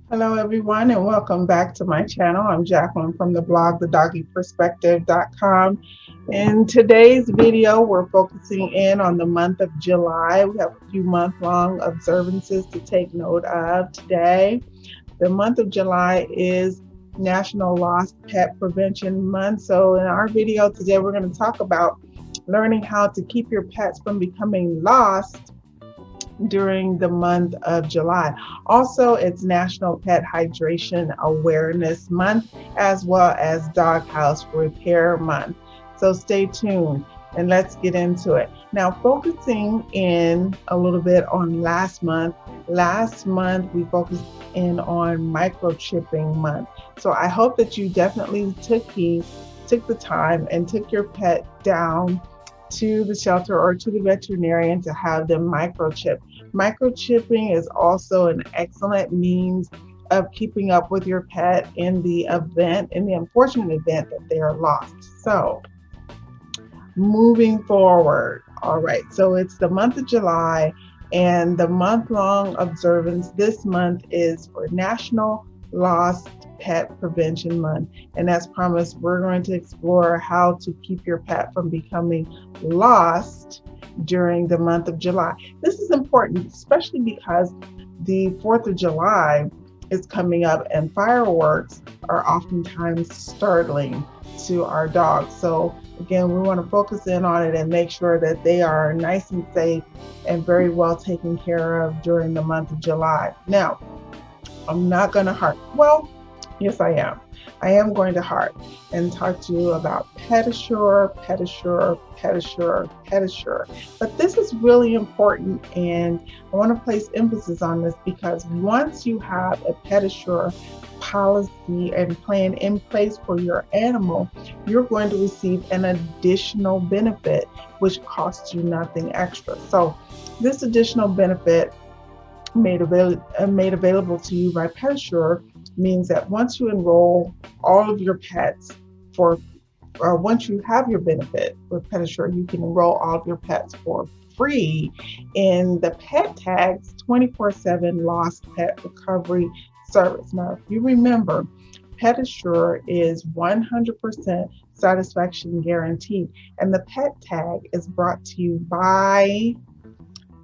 Hello, everyone, and welcome back to my channel. I'm Jacquelyn from the blog, thedoggyperspective.com. In today's video, we're focusing in on the month of July. We have a few month-long observances to take note of today. The month of July is National Lost Pet Prevention Month. So in our video today, we're going to talk about learning how to keep your pets from becoming lost during the month of July. Also, it's National Pet Hydration Awareness Month, as well as Doghouse Repair Month. So stay tuned and let's get into it. Now, focusing in a little bit on last month. Last month, we focused in on microchipping month. So I hope that you definitely took the time and took your pet down to the shelter or to the veterinarian to have them microchipped. Microchipping is also an excellent means of keeping up with your pet in the unfortunate event that they are lost. So, moving forward, all right, so it's the month of July, and the month long observance this month is for National Lost Pet Prevention Month. And as promised, we're going to explore how to keep your pet from becoming lost during the month of July. This is important, especially because the 4th of July is coming up and fireworks are oftentimes startling to our dogs. So again, we want to focus in on it and make sure that they are nice and safe and very well taken care of during the month of July. Now, I'm not going to harp. Well, yes, I am. I am going to harp and talk to you about pedicure. But this is really important, and I want to place emphasis on this because once you have a pedicure policy and plan in place for your animal, you're going to receive an additional benefit which costs you nothing extra. So this additional benefit made available to you by pedicure means that once you enroll all of your pets once you have your benefit with pedicure, you can enroll all of your pets for free in the Pet Tags 24/7 Lost Pet Recovery Service. Now, if you remember, pedicure is 100% satisfaction guaranteed, and the Pet Tag is brought to you by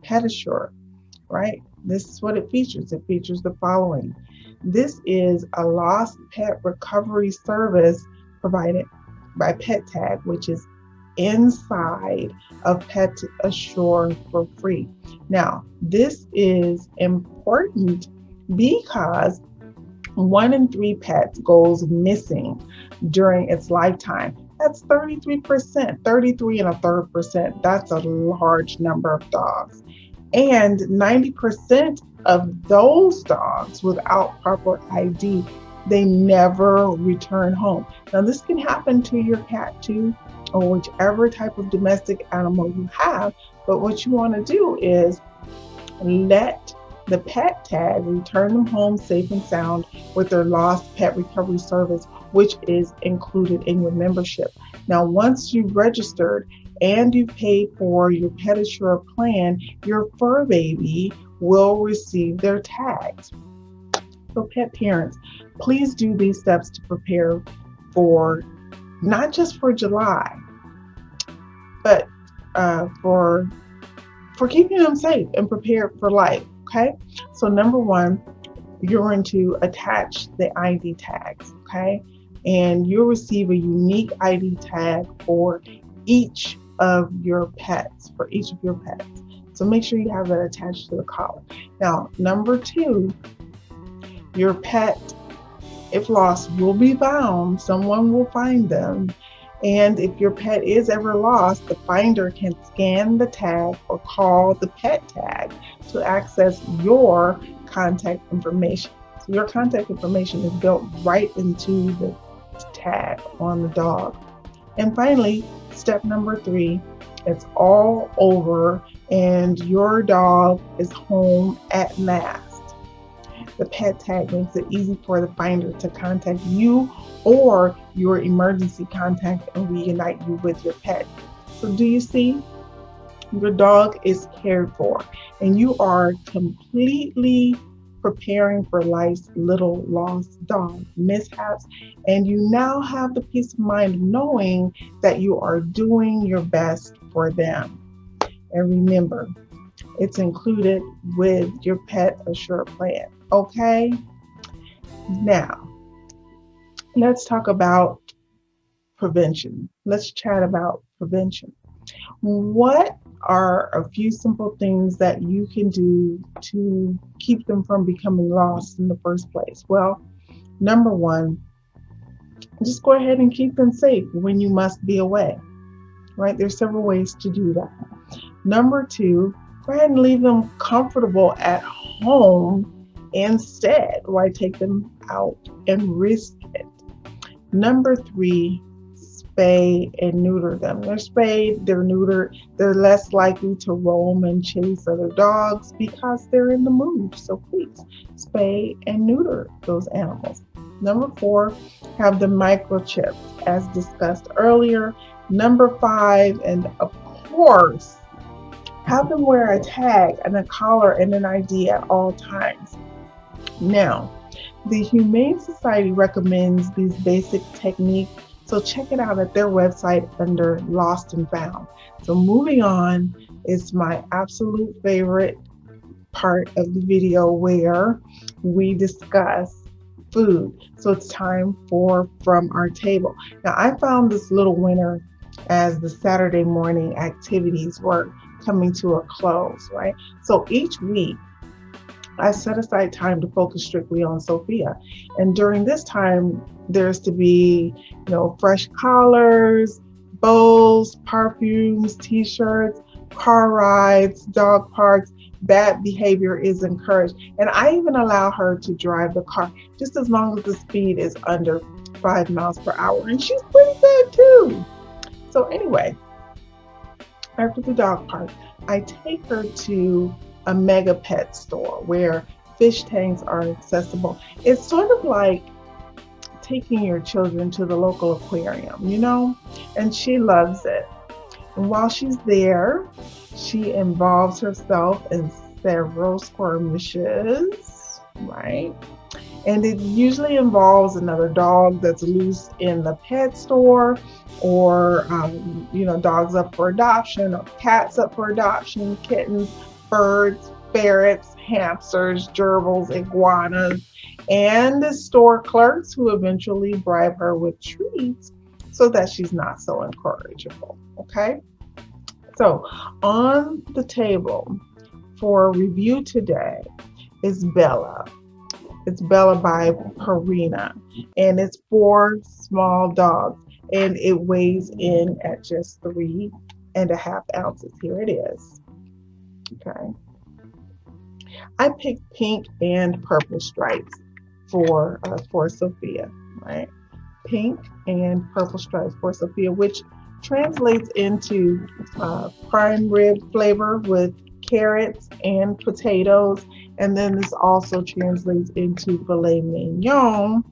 pedicure, right? This is what it features. It features the following. This is a lost pet recovery service provided by Pet Tag, which is inside of Pet Assure for free. Now, this is important because 1 in 3 pets goes missing during its lifetime. That's 33%, 33 and a third percent. That's a large number of dogs. And 90% of those dogs without proper ID, they never return home. Now, this can happen to your cat too, or whichever type of domestic animal you have. But what you want to do is let the Pet Tag return them home safe and sound with their lost pet recovery service, which is included in your membership. Now, once you've registered and you pay for your pedicure plan, your fur baby will receive their tags. So pet parents, please do these steps to prepare for not just for July, but for keeping them safe and prepared for life. Okay. So number one, you're going to attach the ID tags. Okay. And you'll receive a unique ID tag for each of your pets, So make sure you have that attached to the collar. Now, number two, your pet, if lost, will be found. Someone will find them. And if your pet is ever lost, the finder can scan the tag or call the Pet Tag to access your contact information. So your contact information is built right into the tag on the dog. And finally, step number 3, it's all over and your dog is home at last. The Pet Tag makes it easy for the finder to contact you or your emergency contact and reunite you with your pet. So do you see? Your dog is cared for and you are completely preparing for life's little lost dog mishaps, and you now have the peace of mind of knowing that you are doing your best for them. And remember, it's included with your Pet Assure plan. Okay? Now, let's talk about prevention. Let's chat about prevention. What are a few simple things that you can do to keep them from becoming lost in the first place? Well, number one, just go ahead and keep them safe when you must be away, right? There's several ways to do that. Number two, go ahead and leave them comfortable at home instead. Why take them out and risk it? Number three, spay and neuter them. They're spayed, they're neutered, they're less likely to roam and chase other dogs because they're in the mood. So please spay and neuter those animals. Number four, have them microchipped as discussed earlier. Number five, and of course, have them wear a tag and a collar and an ID at all times. Now, the Humane Society recommends these basic techniques, so check it out at their website under Lost and Found. So moving on is my absolute favorite part of the video where we discuss food. So it's time for From Our Table. Now, I found this little winner as the Saturday morning activities were coming to a close, right? So each week, I set aside time to focus strictly on Sophia. And during this time, there's to be, fresh collars, bowls, perfumes, t-shirts, car rides, dog parks. Bad behavior is encouraged. And I even allow her to drive the car just as long as the speed is under 5 miles per hour. And she's pretty good too. So anyway, after the dog park, I take her to a mega pet store where fish tanks are accessible. It's sort of like taking your children to the local aquarium, and she loves it. And while she's there, she involves herself in several skirmishes, right? And it usually involves another dog that's loose in the pet store, or dogs up for adoption, or cats up for adoption, kittens, birds, ferrets, hamsters, gerbils, iguanas, and the store clerks who eventually bribe her with treats so that she's not so incorrigible. Okay? So on the table for review today is Bella. It's Bella by Purina, and it's 4 small dogs, and it weighs in at just 3.5 ounces. Here it is. Okay. I picked pink and purple stripes for Sophia, right? Pink and purple stripes for Sophia, which translates into prime rib flavor with carrots and potatoes. And then this also translates into filet mignon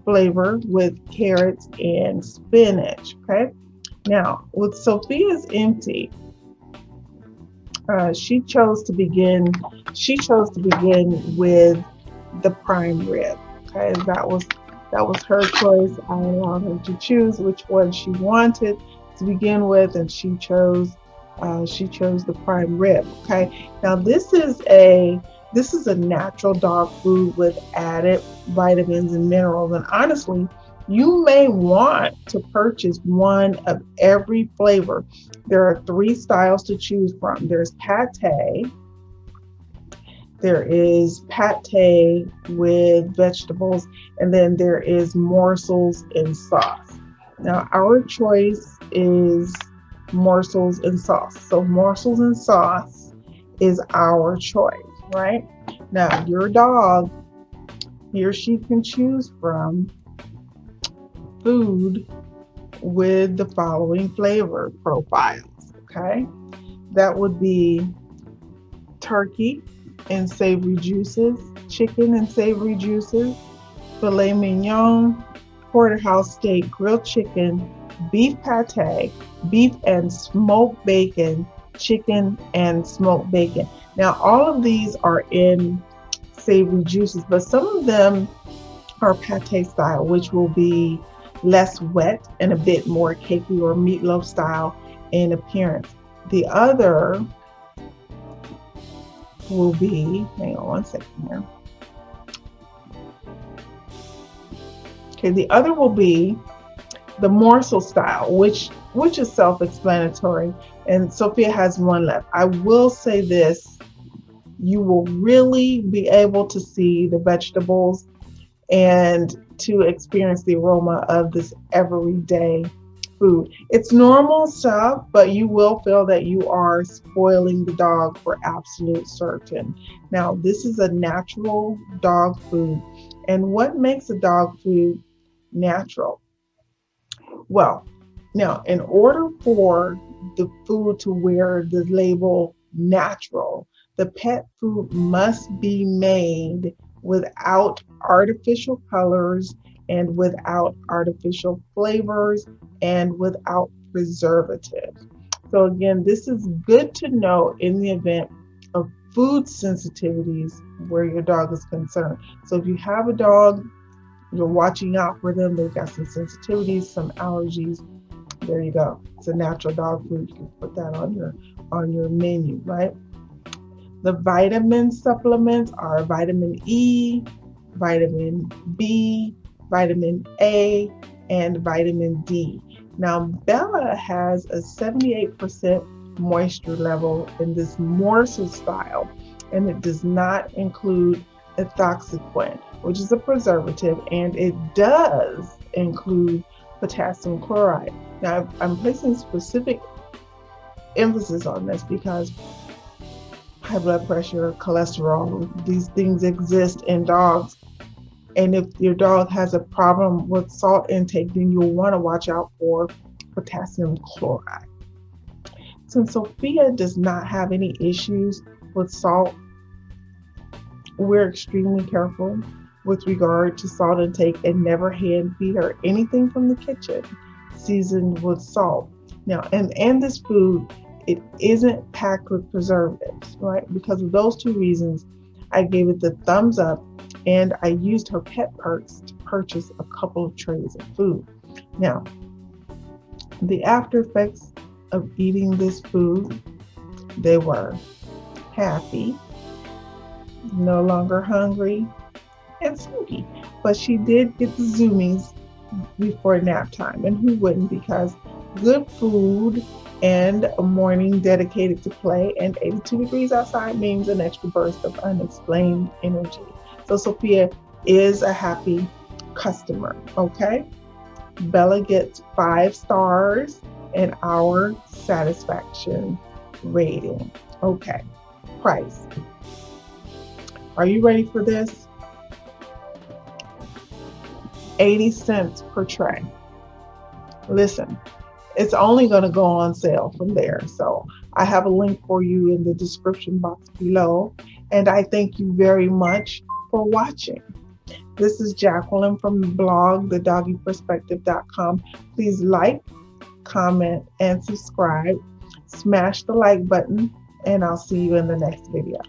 flavor with carrots and spinach. Okay. Now, with Sophia's empty, she chose to begin with the prime rib. Okay, that was her choice. I allowed her to choose which one she wanted to begin with, and she chose the prime rib. Okay, now this is a natural dog food with added vitamins and minerals, and honestly, you may want to purchase one of every flavor. There are 3 styles to choose from. There's pate. There is pate with vegetables, and then there is morsels and sauce. Now, our choice is morsels and sauce. So morsels and sauce is our choice, right? Now, your dog, he or she can choose from food with the following flavor profiles, okay? That would be turkey and savory juices, chicken and savory juices, filet mignon, porterhouse steak, grilled chicken, beef pate, beef and smoked bacon, chicken and smoked bacon. Now, all of these are in savory juices, but some of them are pate style, which will be less wet and a bit more cakey, or meatloaf style in appearance. The other will be, hang on one second here. Okay, the other will be the morsel style, which is self-explanatory, and Sophia has one left. I will say this, you will really be able to see the vegetables and to experience the aroma of this everyday food. It's normal stuff, but you will feel that you are spoiling the dog for absolute certain. Now, this is a natural dog food. And what makes a dog food natural? Well, now, in order for the food to wear the label natural, the pet food must be made without artificial colors and without artificial flavors and without preservatives. So again, this is good to know in the event of food sensitivities where your dog is concerned. So if you have a dog, you're watching out for them, they've got some sensitivities, some allergies, there you go. It's a natural dog food. You can put that on your menu, right? The vitamin supplements are vitamin E, vitamin B, vitamin A, and vitamin D. Now, Bella has a 78% moisture level in this morsel style, and it does not include ethoxyquin, which is a preservative, and it does include potassium chloride. Now, I'm placing specific emphasis on this because high blood pressure, cholesterol, these things exist in dogs. And if your dog has a problem with salt intake, then you'll want to watch out for potassium chloride. Since Sophia does not have any issues with salt, we're extremely careful with regard to salt intake and never hand feed her anything from the kitchen seasoned with salt. Now, and this food, it isn't packed with preservatives, right? Because of those two reasons, I gave it the thumbs up, and I used her pet perks to purchase a couple of trays of food. Now, the after effects of eating this food, they were happy, no longer hungry, and sleepy. But she did get the zoomies before nap time, and who wouldn't? Because good food and a morning dedicated to play and 82 degrees outside means an extra burst of unexplained energy. So Sophia is a happy customer, okay? Bella gets 5 stars in our satisfaction rating. Okay, price. Are you ready for this? 80 cents per tray. Listen, it's only going to go on sale from there. So I have a link for you in the description box below. And I thank you very much for watching. This is Jacquelyn from the blog, thedoggyperspective.com. Please like, comment, and subscribe. Smash the like button, and I'll see you in the next video.